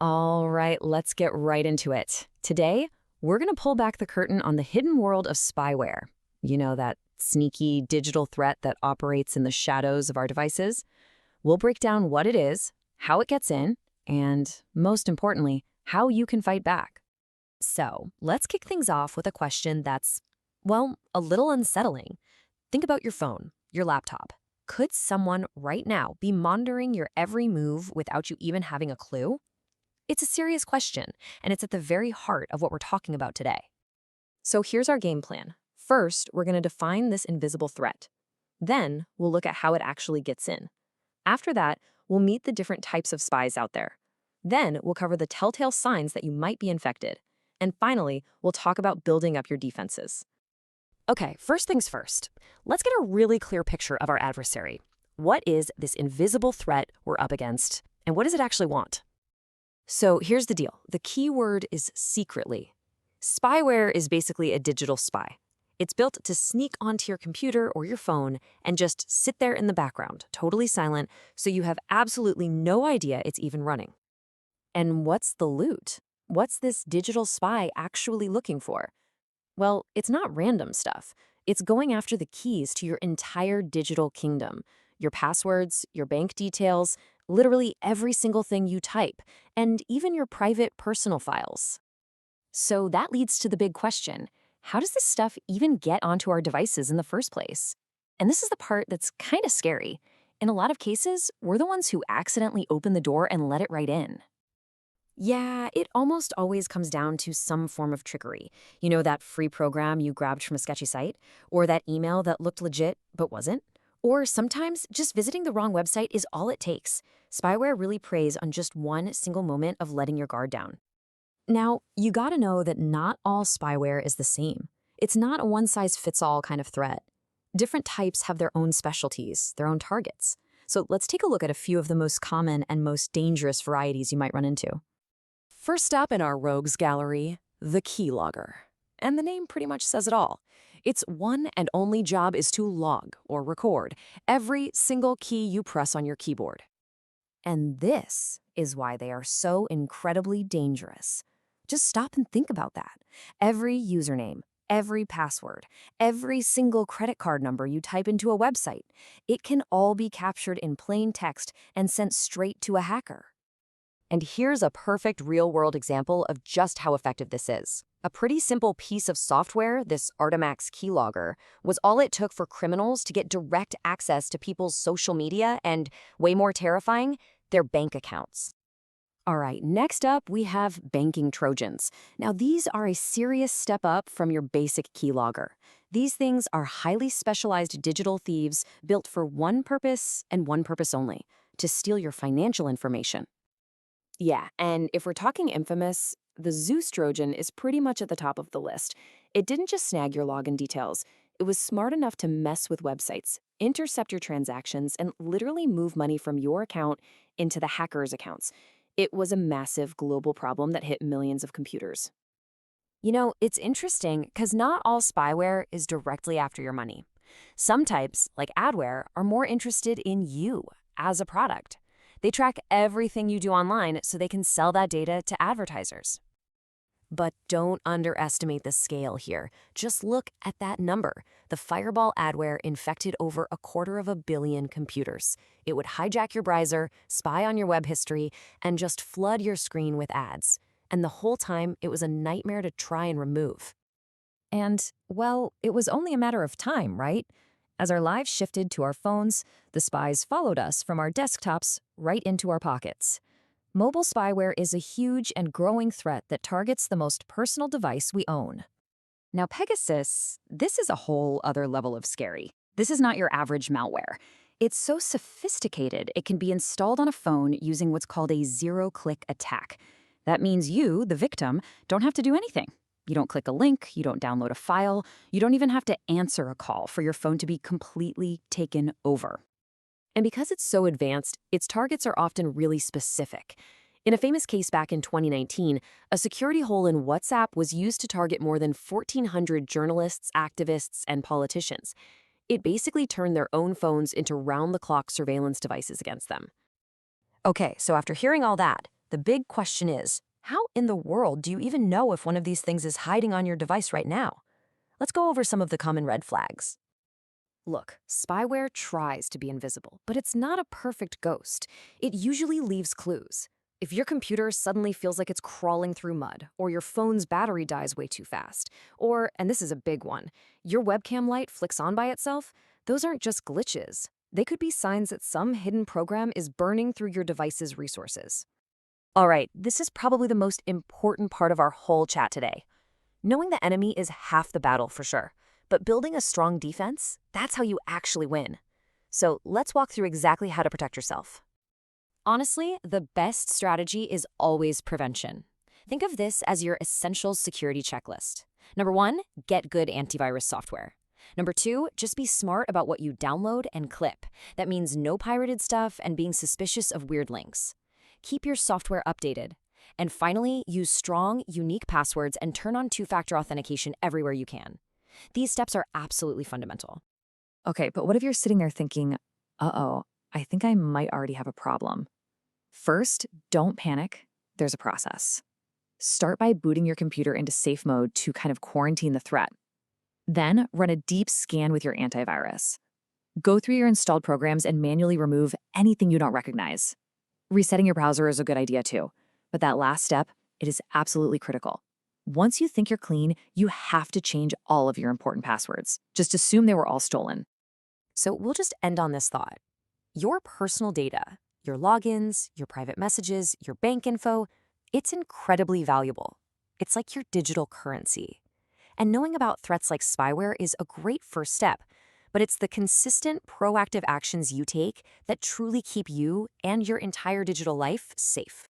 All right, let's get right into it. Today, we're going to pull back the curtain on the hidden world of spyware. You know, that sneaky digital threat that operates in the shadows of our devices. We'll break down what it is, how it gets in, and most importantly, how you can fight back. So, let's kick things off with a question that's, well, a little unsettling. Think about your phone, your laptop. Could someone right now be monitoring your every move without you even having a clue? It's a serious question, and it's at the very heart of what we're talking about today. So here's our game plan. First, we're going to define this invisible threat. Then, we'll look at how it actually gets in. After that, we'll meet the different types of spies out there. Then, we'll cover the telltale signs that you might be infected. And finally, we'll talk about building up your defenses. Okay, first things first. Let's get a really clear picture of our adversary. What is this invisible threat we're up against, and what does it actually want? So here's the deal. The key word is secretly. Spyware is basically a digital spy. It's built to sneak onto your computer or your phone and just sit there in the background, totally silent, so you have absolutely no idea it's even running. And what's the loot? What's this digital spy actually looking for? Well, it's not random stuff. It's going after the keys to your entire digital kingdom. Your passwords, your bank details, literally every single thing you type, and even your private personal files. So that leads to the big question. How does this stuff even get onto our devices in the first place? And this is the part that's kind of scary. In a lot of cases, we're the ones who accidentally open the door and let it right in. Yeah, it almost always comes down to some form of trickery. You know, that free program you grabbed from a sketchy site? Or that email that looked legit but wasn't? Or sometimes just visiting the wrong website is all it takes. Spyware really preys on just one single moment of letting your guard down. Now, you gotta know that not all spyware is the same. It's not a one-size-fits-all kind of threat. Different types have their own specialties, their own targets. So let's take a look at a few of the most common and most dangerous varieties you might run into. First up in our rogues gallery, the keylogger. And the name pretty much says it all. Its one and only job is to log, or record, every single key you press on your keyboard. And this is why they are so incredibly dangerous. Just stop and think about that. Every username, every password, every single credit card number you type into a website, it can all be captured in plain text and sent straight to a hacker. And here's a perfect real-world example of just how effective this is. A pretty simple piece of software, this Artimax keylogger, was all it took for criminals to get direct access to people's social media and, way more terrifying, their bank accounts. All right, next up, we have banking Trojans. Now, these are a serious step up from your basic keylogger. These things are highly specialized digital thieves built for one purpose and one purpose only, to steal your financial information. Yeah, and if we're talking infamous, the Zeus Trojan is pretty much at the top of the list. It didn't just snag your login details. It was smart enough to mess with websites, intercept your transactions, and literally move money from your account into the hackers' accounts. It was a massive global problem that hit millions of computers. You know, it's interesting because not all spyware is directly after your money. Some types, like adware, are more interested in you as a product. They track everything you do online so they can sell that data to advertisers. But don't underestimate the scale here. Just look at that number. The Fireball adware infected over 250 million computers. It would hijack your browser, spy on your web history, and just flood your screen with ads. And the whole time, it was a nightmare to try and remove. And, well, it was only a matter of time, right? As our lives shifted to our phones, the spies followed us from our desktops right into our pockets. Mobile spyware is a huge and growing threat that targets the most personal device we own. Now, Pegasus, this is a whole other level of scary. This is not your average malware. It's so sophisticated, it can be installed on a phone using what's called a zero-click attack. That means you, the victim, don't have to do anything. You don't click a link, you don't download a file, you don't even have to answer a call for your phone to be completely taken over. And because it's so advanced, its targets are often really specific. In a famous case back in 2019, a security hole in WhatsApp was used to target more than 1,400 journalists, activists, and politicians. It basically turned their own phones into round-the-clock surveillance devices against them. Okay, so after hearing all that, The big question is, how in the world do you even know if one of these things is hiding on your device right now? Let's go over some of the common red flags. Look, spyware tries to be invisible, but it's not a perfect ghost. It usually leaves clues. If your computer suddenly feels like it's crawling through mud, or your phone's battery dies way too fast, or, and this is a big one, your webcam light flicks on by itself, those aren't just glitches. They could be signs that some hidden program is burning through your device's resources. All right, this is probably the most important part of our whole chat today. Knowing the enemy is half the battle for sure, but building a strong defense, that's how you actually win. So let's walk through exactly how to protect yourself. Honestly, the best strategy is always prevention. Think of this as your essential security checklist. Number 1, get good antivirus software. Number 2, just be smart about what you download and clip. That means no pirated stuff and being suspicious of weird links. Keep your software updated. And finally, use strong, unique passwords and turn on two-factor authentication everywhere you can. These steps are absolutely fundamental. Okay, but what if you're sitting there thinking, uh-oh, I think I might already have a problem? First, don't panic. There's a process. Start by booting your computer into safe mode to kind of quarantine the threat. Then, run a deep scan with your antivirus. Go through your installed programs and manually remove anything you don't recognize. Resetting your browser is a good idea too, but that last step, it is absolutely critical. Once you think you're clean, you have to change all of your important passwords. Just assume they were all stolen. So we'll just end on this thought. Your personal data, your logins, your private messages, your bank info, it's incredibly valuable. It's like your digital currency. And knowing about threats like spyware is a great first step, but it's the consistent, proactive actions you take that truly keep you and your entire digital life safe.